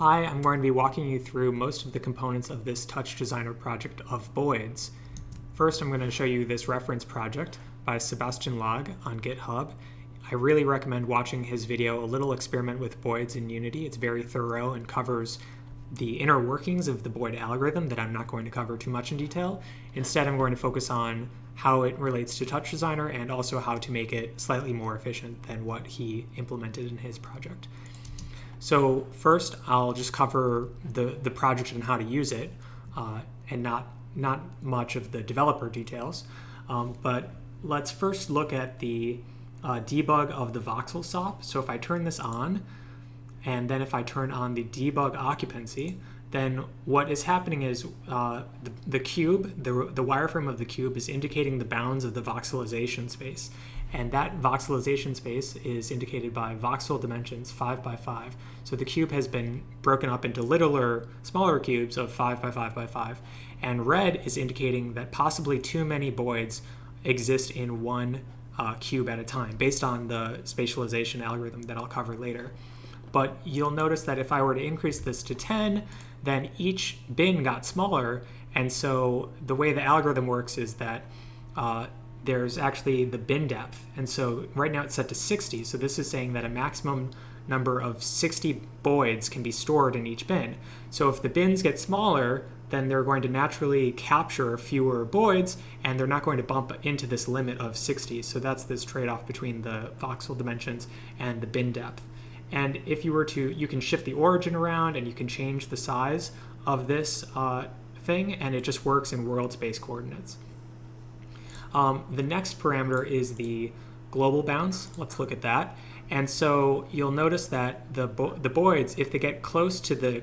Hi, I'm going to be walking you through most of the components of this TouchDesigner project of Boids. First, I'm going to show you this reference project by Sebastian Log on GitHub. I really recommend watching his video, A Little Experiment with Boids in Unity. It's very thorough and covers the inner workings of the Boid algorithm that I'm not going to cover too much in detail. Instead, I'm going to focus on how it relates to TouchDesigner and also how to make it slightly more efficient than what he implemented in his project. So first, I'll just cover the project and how to use it, and not much of the developer details. But let's first look at the debug of the voxel SOP. So if I turn this on, and then if I turn on the debug occupancy, then what is happening is the cube, the wireframe of the cube is indicating the bounds of the voxelization space. And that voxelization space is indicated by voxel dimensions 5 by 5. So the cube has been broken up into littler, smaller cubes of 5 by 5 by 5. And red is indicating that possibly too many Boids exist in one cube at a time, based on the spatialization algorithm that I'll cover later. But you'll notice that if I were to increase this to 10, then each bin got smaller. And so the way the algorithm works is that there's actually the bin depth. And so right now it's set to 60. So this is saying that a maximum number of 60 Boids can be stored in each bin. So if the bins get smaller, then they're going to naturally capture fewer Boids, and they're not going to bump into this limit of 60. So that's this trade-off between the voxel dimensions and the bin depth. And if you were to, you can shift the origin around and you can change the size of this thing, and it just works in world space coordinates. The next parameter is the global bounds. Let's look at that. And so you'll notice that the Boids, if they get close to the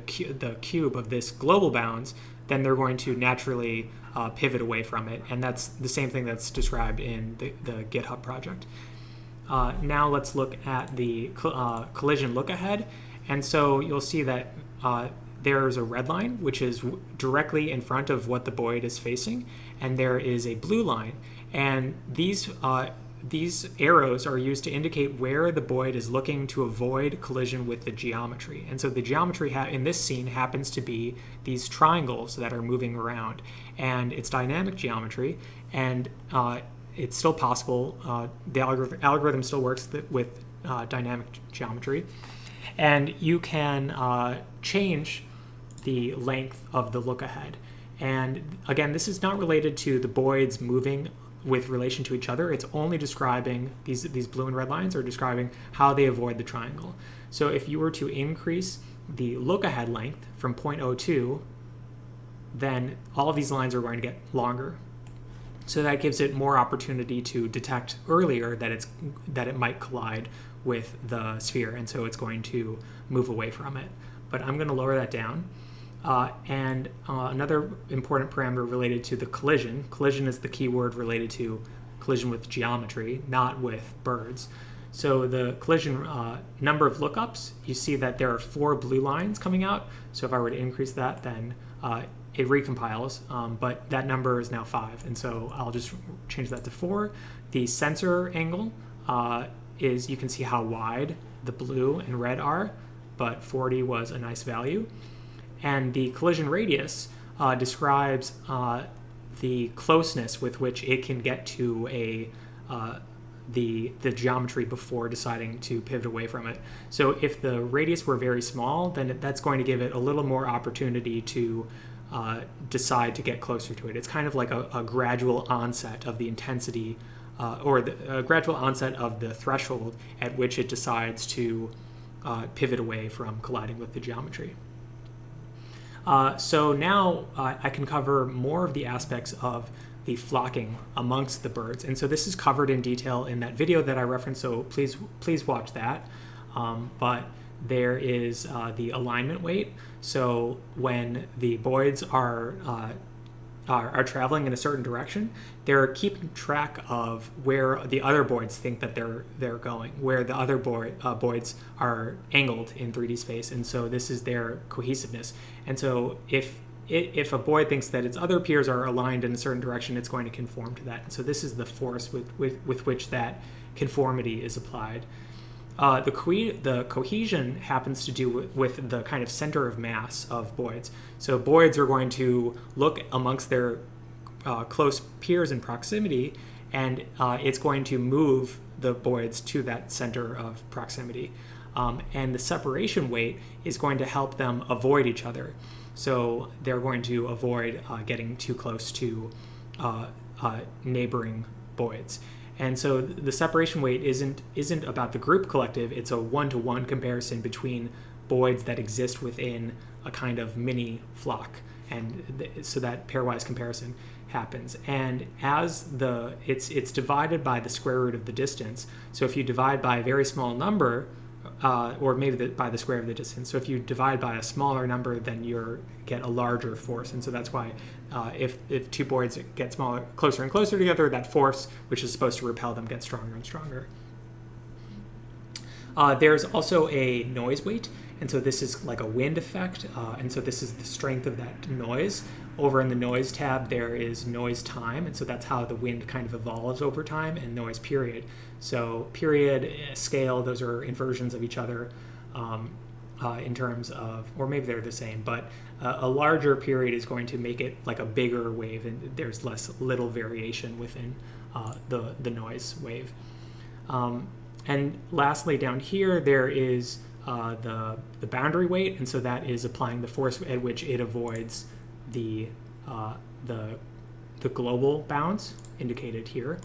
cube of this global bounds, then they're going to naturally pivot away from it. And that's the same thing that's described in the GitHub project. Now let's look at the collision look ahead. And so you'll see that there's a red line, which is directly in front of what the Boid is facing, and there is a blue line. And these arrows are used to indicate where the Boid is looking to avoid collision with the geometry. And so the geometry in this scene happens to be these triangles that are moving around. And it's dynamic geometry, and it's still possible. The algorithm still works with dynamic geometry. And you can change the length of the look ahead. And again, this is not related to the Boids moving with relation to each other. It's only describing, these blue and red lines are describing how they avoid the triangle. So if you were to increase the look ahead length from 0.02, then all of these lines are going to get longer. So that gives it more opportunity to detect earlier that it might collide with the sphere, and so it's going to move away from it. But I'm going to lower that down. Another important parameter related to the collision. Collision is the key word related to collision with geometry, not with birds. So the collision number of lookups, you see that there are 4 blue lines coming out. So if I were to increase that, then it recompiles, but that number is now 5, and so I'll just change that to 4. The sensor angle is, you can see how wide the blue and red are, but 40 was a nice value. And the collision radius describes the closeness with which it can get to the geometry before deciding to pivot away from it. So if the radius were very small, then that's going to give it a little more opportunity to decide to get closer to it. It's kind of like a gradual onset of the intensity, or a gradual onset of the threshold at which it decides to pivot away from colliding with the geometry. So now I can cover more of the aspects of the flocking amongst the birds. And so this is covered in detail in that video that I referenced, so please watch that. But there is the alignment weight. So when the Boids are traveling in a certain direction, they're keeping track of where the other Boids think that they're going, where the other Boids are angled in 3D space, and so this is their cohesiveness. And so if a Boid thinks that its other peers are aligned in a certain direction, it's going to conform to that. And so this is the force with which that conformity is applied. The cohesion happens to do with the kind of center of mass of Boids. So Boids are going to look amongst their close peers in proximity, and it's going to move the Boids to that center of proximity. And the separation weight is going to help them avoid each other. So they're going to avoid getting too close to neighboring Boids. And so the separation weight isn't about the group collective, it's a one-to-one comparison between Boids that exist within a kind of mini flock. And so that pairwise comparison happens. And as it's divided by the square root of the distance. So if you divide by a very small number, or maybe by the square of the distance. So if you divide by a smaller number, then you get a larger force. And so that's why if two Boids get closer and closer together, that force, which is supposed to repel them, gets stronger and stronger. There's also a noise weight. And so this is like a wind effect. And so this is the strength of that noise. Over in the noise tab, there is noise time. And so that's how the wind kind of evolves over time, and noise period. So period, scale, those are inversions of each other in terms of, or maybe they're the same, but a larger period is going to make it like a bigger wave, and there's little variation within the noise wave. And lastly, down here, there is the boundary weight, and so that is applying the force at which it avoids the global bounds indicated here.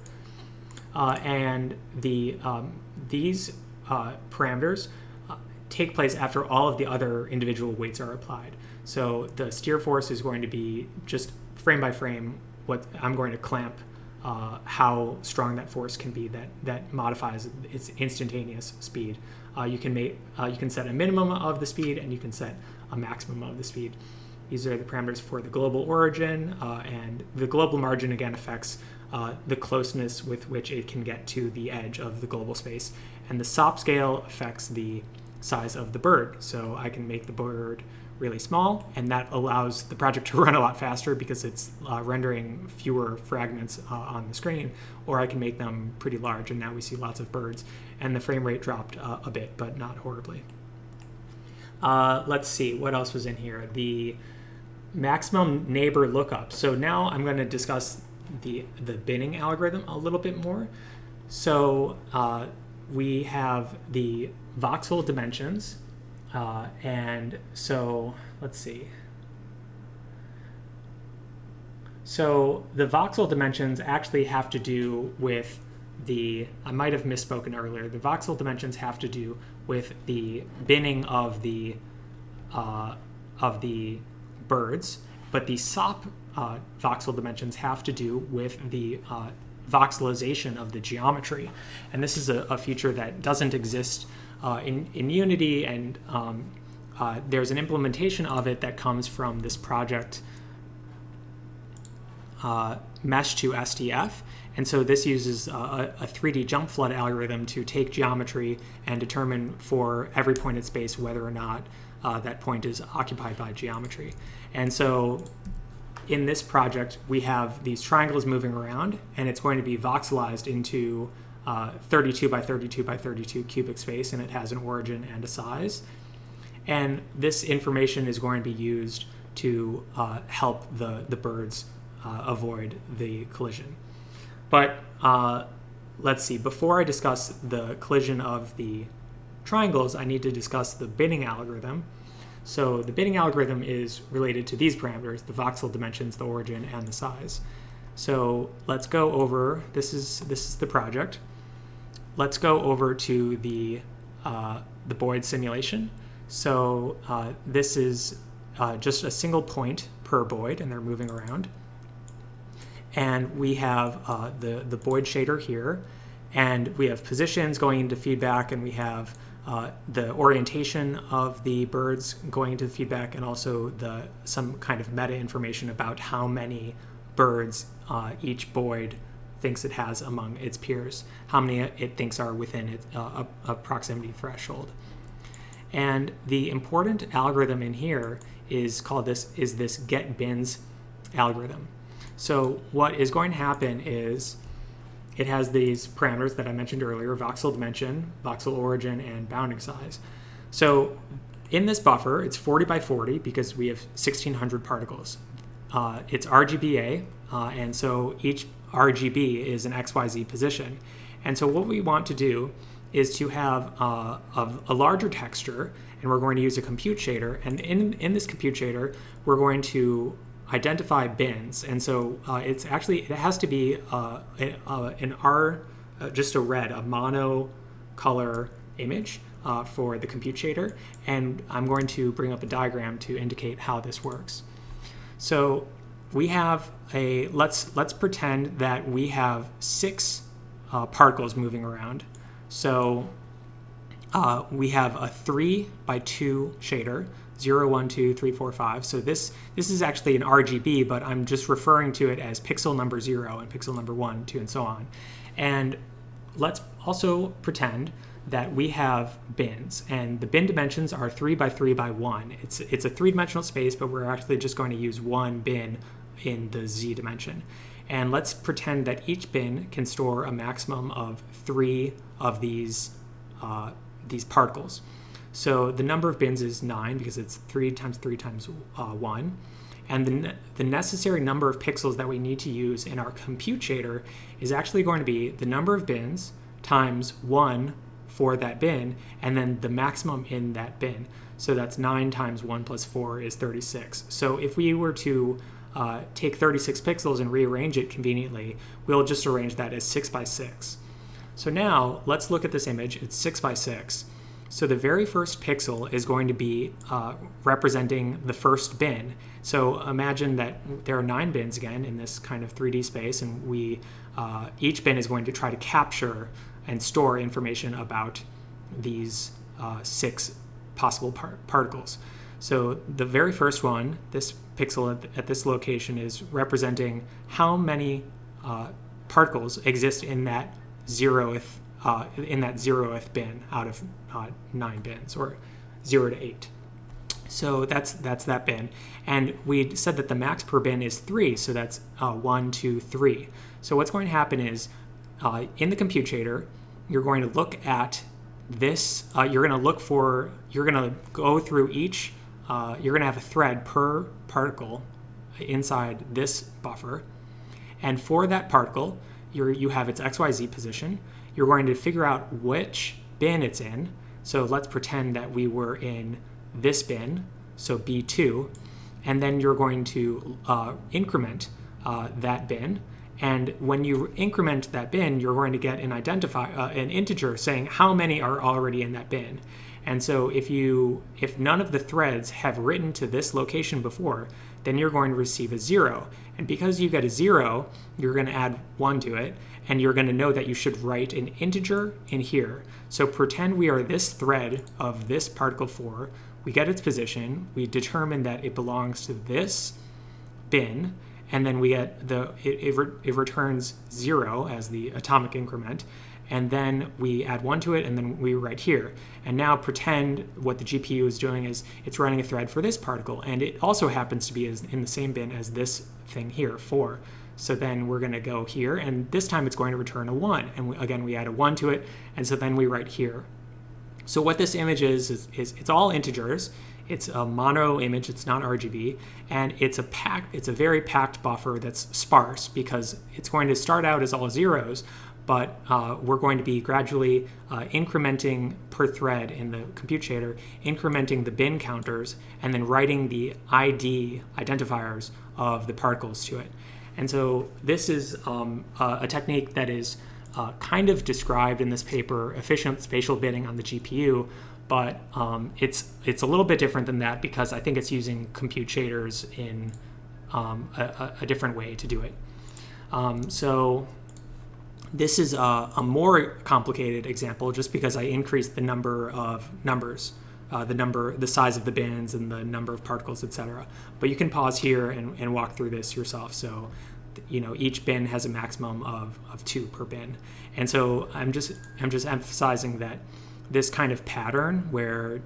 And these parameters take place after all of the other individual weights are applied. So the steer force is going to be just frame by frame what I'm going to clamp how strong that force can be that modifies its instantaneous speed. You can set a minimum of the speed, and you can set a maximum of the speed. These are the parameters for the global origin, and the global margin again affects the closeness with which it can get to the edge of the global space. And the SOP scale affects the size of the bird. So I can make the bird really small, and that allows the project to run a lot faster because it's rendering fewer fragments on the screen, or I can make them pretty large, and now we see lots of birds. And the frame rate dropped a bit, but not horribly. Let's see, what else was in here? The maximum neighbor lookup. So now I'm going to discuss the binning algorithm a little bit more. So we have the voxel dimensions, and so let's see. So the voxel dimensions actually have to do with I might have misspoken earlier. The voxel dimensions have to do with the binning of the birds, but the SOP voxel dimensions have to do with the voxelization of the geometry. And this is a feature that doesn't exist in Unity, and there's an implementation of it that comes from this project Mesh to SDF. And so this uses a 3D jump flood algorithm to take geometry and determine for every point in space whether or not that point is occupied by geometry. And so in this project, we have these triangles moving around, and it's going to be voxelized into 32 by 32 by 32 cubic space, and it has an origin and a size. And this information is going to be used to help the birds avoid the collision. But let's see, before I discuss the collision of the triangles, I need to discuss the binning algorithm. So the binning algorithm is related to these parameters, the voxel dimensions, the origin, and the size. So let's go over, this is the project. Let's go over to the Boids simulation. So this is just a single point per Boid, and they're moving around. And we have the Boid shader here, and we have positions going into feedback, and we have the orientation of the birds going into the feedback, and also some kind of meta information about how many birds each Boid thinks it has among its peers, how many it thinks are within a proximity threshold. And the important algorithm in here is this get bins algorithm. So what is going to happen is it has these parameters that I mentioned earlier: voxel dimension, voxel origin, and bounding size. So in this buffer, it's 40 by 40 because we have 1,600 particles. It's RGBA, and so each RGB is an XYZ position. And so what we want to do is to have a larger texture, and we're going to use a compute shader. And in this compute shader, we're going to identify bins. And so it has to be just a red, a mono color image for the compute shader. And I'm going to bring up a diagram to indicate how this works. So we have let's pretend that we have 6 particles moving around. So we have a 3 by 2 shader, 0, 1, 2, 3, 4, 5. So this is actually an RGB, but I'm just referring to it as pixel number 0 and pixel number 1, 2, and so on. And let's also pretend that we have bins, and the bin dimensions are 3 by 3 by 1. It's a 3-dimensional space, but we're actually just going to use one bin in the Z dimension. And let's pretend that each bin can store a maximum of 3 of these particles. So the number of bins is 9 because it's 3 times 3 times 1. And the necessary number of pixels that we need to use in our compute shader is actually going to be the number of bins times 1 for that bin, and then the maximum in that bin. So that's 9 times 1 plus 4 is 36. So if we were to take 36 pixels and rearrange it conveniently, we'll just arrange that as 6 by 6. So now let's look at this image. It's 6 by 6. So the very first pixel is going to be representing the first bin. So imagine that there are 9 bins again in this kind of 3D space, and each bin is going to try to capture and store information about these 6 possible particles. So the very first one, this pixel at this location, is representing how many particles exist in that zeroth bin out of 9 bins, or 0 to 8. So that's that bin. And we said that the max per bin is 3, so that's 1, 2, 3. So what's going to happen is in the compute shader, you're going to look at this. You're going to go through each. You're going to have a thread per particle inside this buffer, and for that particle, you have its XYZ position. You're going to figure out which bin it's in. So let's pretend that we were in this bin, so B2, and then you're going to increment that bin. And when you increment that bin, you're going to get an integer saying how many are already in that bin. And so if none of the threads have written to this location before, then you're going to receive a 0. And because you get a 0, you're going to add 1 to it, and you're going to know that you should write an integer in here. So pretend we are this thread of this particle 4. We get its position. We determine that it belongs to this bin, and then we get it returns 0 as the atomic increment, and then we add 1 to it, and then we write here. And now pretend what the GPU is doing is it's running a thread for this particle, and it also happens to be in the same bin as this thing here, 4. So then we're going to go here, and this time it's going to return a 1. And again, we add a 1 to it, and so then we write here. So what this image is it's all integers. It's a mono image, it's not RGB, and it's a very packed buffer that's sparse because it's going to start out as all zeros, but we're going to be gradually incrementing per thread in the compute shader, incrementing the bin counters, and then writing the ID identifiers of the particles to it. And so this is a technique that is kind of described in this paper, efficient spatial bidding on the GPU, but it's a little bit different than that because I think it's using compute shaders in a different way to do it. So this is a more complicated example just because I increased the number of numbers, the size of the bins and the number of particles, etc. But you can pause here and walk through this yourself. So each bin has a maximum of 2 per bin. And so I'm just emphasizing that this kind of pattern where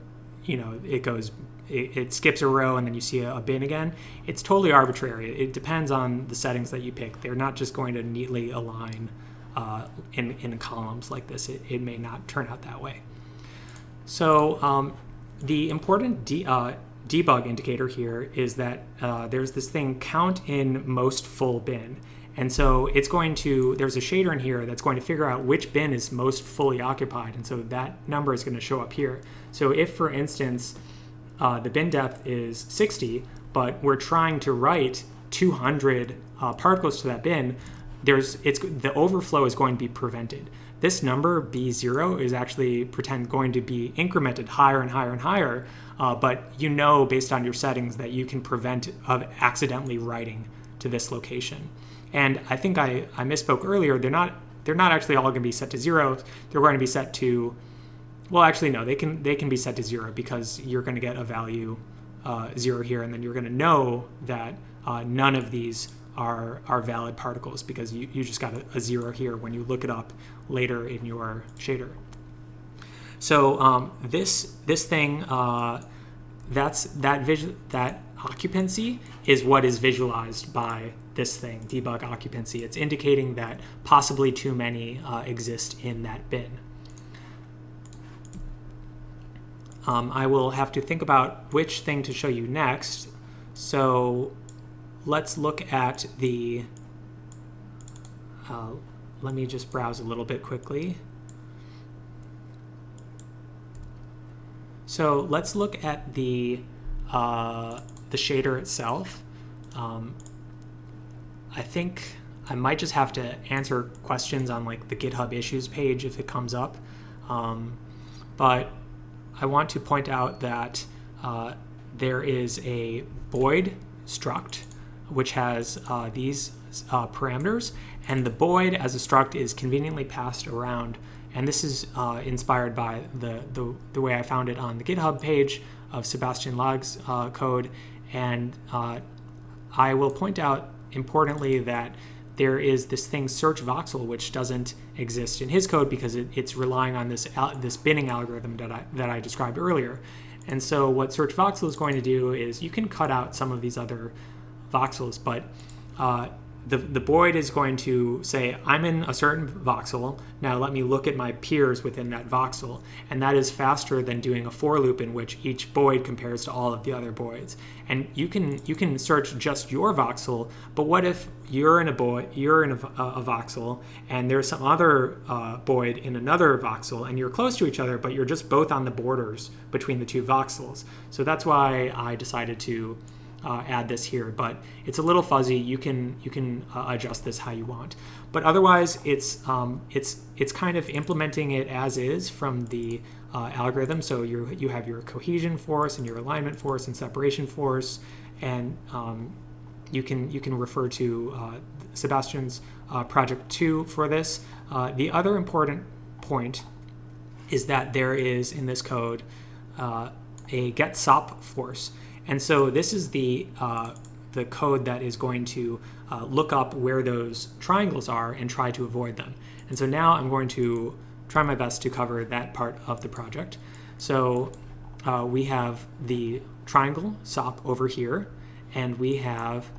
it skips a row and then you see a bin again, it's totally arbitrary. It depends on the settings that you pick. They're not just going to neatly align in columns like this. It may not turn out that way. So the important debug indicator here is that there's this thing count in most full bin. And so it's going to, there's a shader in here that's going to figure out which bin is most fully occupied. And so that number is going to show up here. So if, for instance, the bin depth is 60, but we're trying to write 200 particles to that bin, the overflow is going to be prevented. This number, B0, is actually going to be incremented higher and higher and higher, but you know based on your settings that you can prevent of accidentally writing to this location. And I think I misspoke earlier. They're not actually all going to be set to 0. They're going to be set to, well, actually no, they can be set to 0 because you're going to get a value 0 here, and then you're going to know that none of these are valid particles because you just got a 0 here when you look it up later in your shader. So this thing, that occupancy is what is visualized by this thing, debug occupancy. It's indicating that possibly too many exist in that bin. I will have to think about which thing to show you next. So let's look at the, let me just browse a little bit quickly. So let's look at the shader itself. I think I might just have to answer questions on like the GitHub issues page if it comes up. But I want to point out that there is a Boid struct which has these parameters, and the Boid as a struct is conveniently passed around. And this is inspired by the way I found it on the GitHub page of Sebastian Lag's code. And I will point out importantly that there is this thing search voxel which doesn't exist in his code because it's relying on this binning algorithm that I described earlier. And so what search voxel is going to do is you can cut out some of these other voxels, but the Boid is going to say, I'm in a certain voxel, now let me look at my peers within that voxel. And that is faster than doing a for loop in which each Boid compares to all of the other Boids. And you can search just your voxel, but what if you're in a voxel and there's some other Boid in another voxel and you're close to each other, but you're just both on the borders between the two voxels. So that's why I decided to add this here, but it's a little fuzzy. You can adjust this how you want, but otherwise it's kind of implementing it as is from the algorithm. So you have your cohesion force and your alignment force and separation force, and you can refer to Sebastian's project 2 for this. The other important point is that there is in this code a get sop force. And so this is the code that is going to look up where those triangles are and try to avoid them. And so now I'm going to try my best to cover that part of the project. So we have the triangle SOP over here, and we have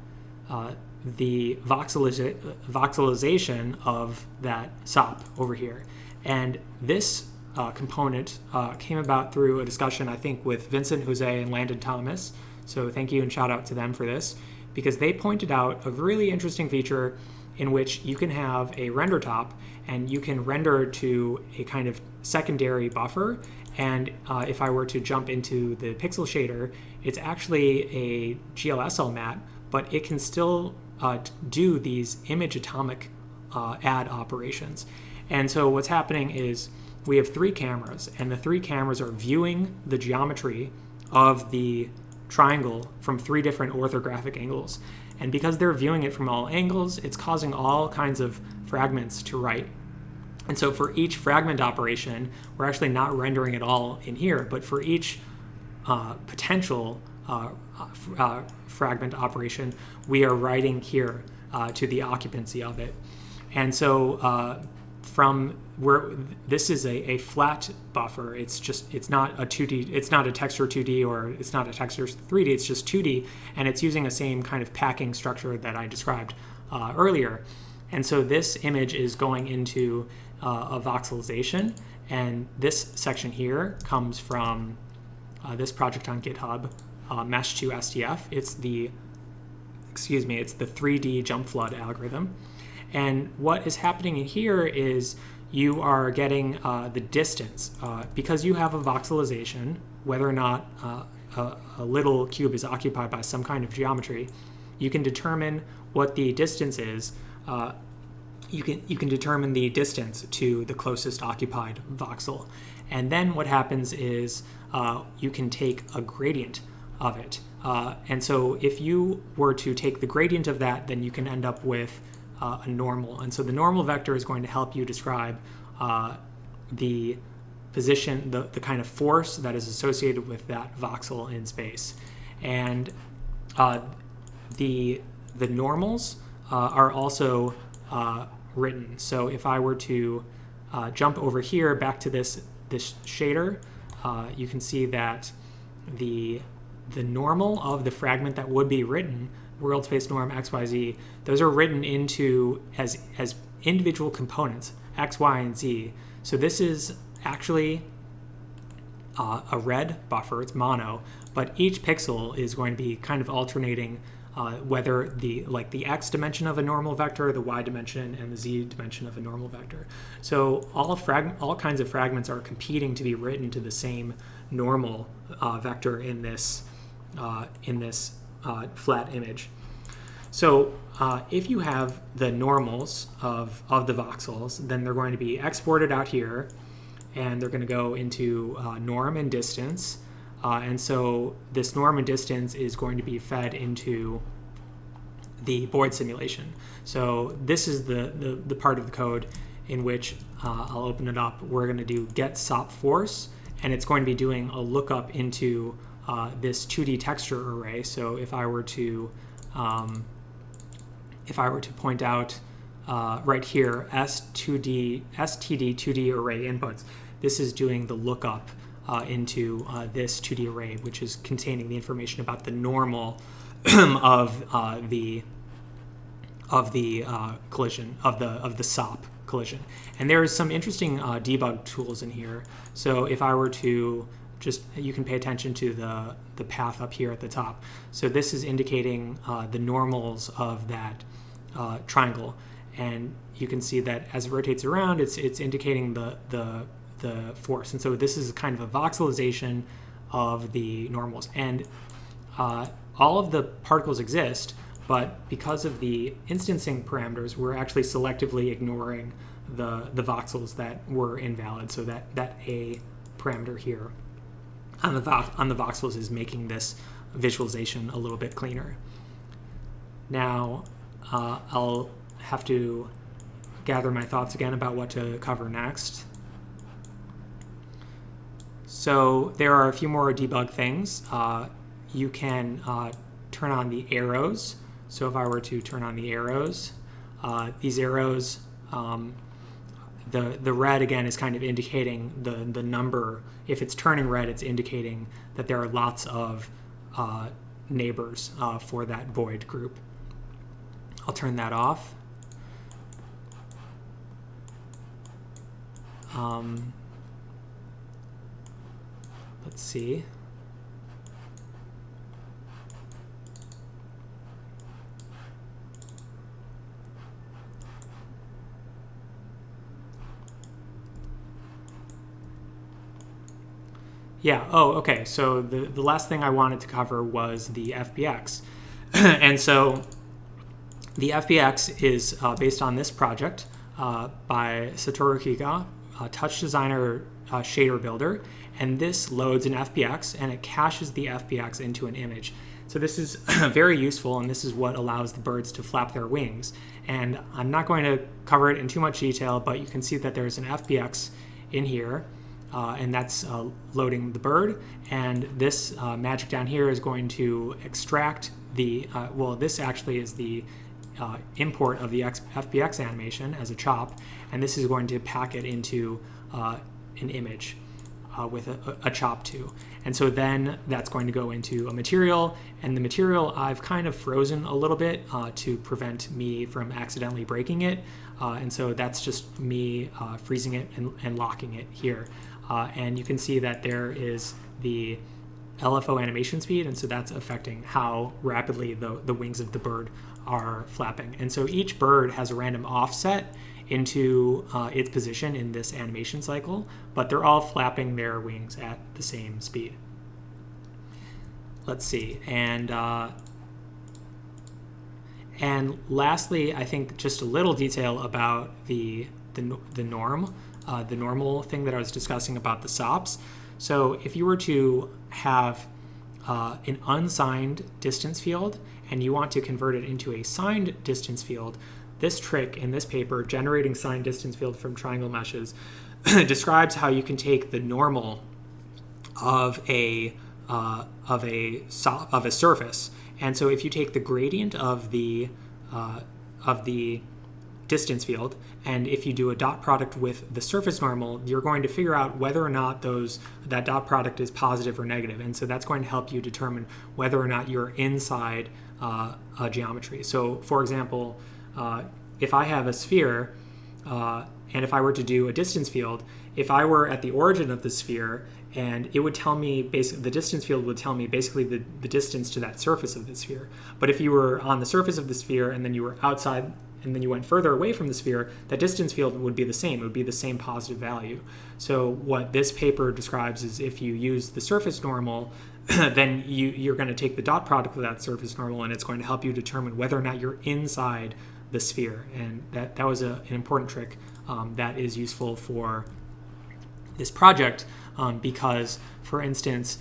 the voxelization of that SOP over here. And this component came about through a discussion, I think, with Vincent Jose and Landon Thomas. So thank you and shout out to them for this, because they pointed out a really interesting feature in which you can have a render top and you can render to a kind of secondary buffer. And if I were to jump into the pixel shader, it's actually a GLSL mat, but it can still do these image atomic add operations. And so what's happening is we have 3 cameras, and the 3 cameras are viewing the geometry of the triangle from 3 different orthographic angles. And because they're viewing it from all angles, it's causing all kinds of fragments to write. And so for each fragment operation, we're actually not rendering it all in here, but for each potential fragment operation, we are writing here to the occupancy of it. And so from where this is a flat buffer, it's not a 2D, it's not a texture 2D, or it's not a texture 3D, it's just 2D, and it's using the same kind of packing structure that I described earlier. And so this image is going into a voxelization, and this section here comes from this project on GitHub, Mesh to SDF. It's the 3D jump flood algorithm. And what is happening in here is you are getting the distance. Because you have a voxelization, whether or not a little cube is occupied by some kind of geometry, you can determine what the distance is. You can determine the distance to the closest occupied voxel. And then what happens is you can take a gradient of it. And so if you were to take the gradient of that, then you can end up with a normal. And so the normal vector is going to help you describe the position, the kind of force that is associated with that voxel in space. And the normals are also written. So if I were to jump over here back to this shader, you can see that the normal of the fragment that would be written, world space norm XYZ, those are written into as individual components, X, Y, and Z. So this is actually a red buffer, it's mono, but each pixel is going to be kind of alternating whether the X dimension of a normal vector, the Y dimension, and the Z dimension of a normal vector. So all kinds of fragments are competing to be written to the same normal vector in this flat image. So if you have the normals of the voxels, then they're going to be exported out here, and they're going to go into norm and distance. And so this norm and distance is going to be fed into the Boids simulation. So this is the part of the code in which I'll open it up. We're going to do get sop force, and it's going to be doing a lookup into this 2D texture array. So if I were to point out right here std 2D array inputs, this is doing the lookup into this 2D array, which is containing the information about the normal of the collision of the SOP collision. And there is some interesting debug tools in here. So if I were to you can pay attention to the path up here at the top. So this is indicating the normals of that triangle, and you can see that as it rotates around, it's indicating the force. And so this is kind of a voxelization of the normals. And all of the particles exist, but because of the instancing parameters, we're actually selectively ignoring the voxels that were invalid. So that A parameter here on the voxels is making this visualization a little bit cleaner. Now I'll have to gather my thoughts again about what to cover next. So there are a few more debug things. You can turn on the arrows. So if I were to turn on the arrows, these arrows, the red again is kind of indicating the number. If it's turning red, it's indicating that there are lots of neighbors for that void group. I'll turn that off. Let's see. Yeah, oh, okay, so the last thing I wanted to cover was the FBX. And so the FBX is based on this project by Satoru Kiga, TouchDesigner shader builder, and this loads an FBX and it caches the FBX into an image. So this is very useful, and this is what allows the birds to flap their wings. And I'm not going to cover it in too much detail, but you can see that there's an FBX in here, and that's loading the bird. And this magic down here is going to extract the, well, this actually is the import of the FBX animation as a chop, and this is going to pack it into an image. with a chop to. And so then that's going to go into a material, and the material I've kind of frozen a little bit to prevent me from accidentally breaking it. And so that's just me freezing it and locking it here. And you can see that there is the LFO animation speed, and so that's affecting how rapidly the wings of the bird are flapping. And so each bird has a random offset into its position in this animation cycle, but they're all flapping their wings at the same speed. Let's see, and lastly, I think just a little detail about the normal thing that I was discussing about the SOPs. So if you were to have an unsigned distance field and you want to convert it into a signed distance field, this trick in this paper, Generating Signed Distance Field from Triangle Meshes, describes how you can take the normal of a surface. And so if you take the gradient of the distance field, and if you do a dot product with the surface normal, you're going to figure out whether or not that dot product is positive or negative. And so that's going to help you determine whether or not you're inside a geometry. So for example, if I have a sphere, and if I were to do a distance field, if I were at the origin of the sphere, and it would tell me, basically, the distance field would tell me basically the distance to that surface of the sphere. But if you were on the surface of the sphere and then you were outside and then you went further away from the sphere, that distance field would be the same. It would be the same positive value. So what this paper describes is if you use the surface normal, then you're going to take the dot product of that surface normal, and it's going to help you determine whether or not you're inside the sphere. And that was an important trick that is useful for this project because, for instance,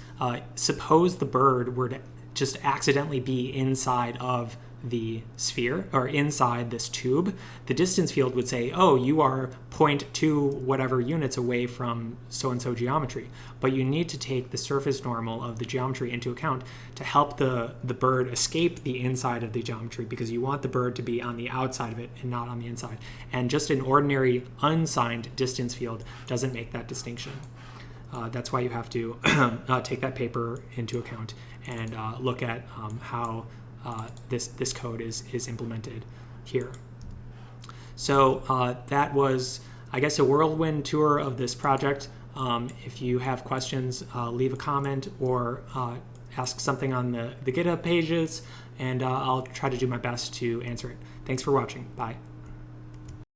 suppose the bird were to just accidentally be inside of the sphere or inside this tube, the distance field would say, oh, you are 0.2 whatever units away from so-and-so geometry. But you need to take the surface normal of the geometry into account to help the bird escape the inside of the geometry, because you want the bird to be on the outside of it and not on the inside. And just an ordinary unsigned distance field doesn't make that distinction. That's why you have to take that paper into account and look at how this code is implemented here. So that was, I guess, a whirlwind tour of this project. If you have questions, leave a comment or ask something on the GitHub pages, and I'll try to do my best to answer it. Thanks for watching. Bye.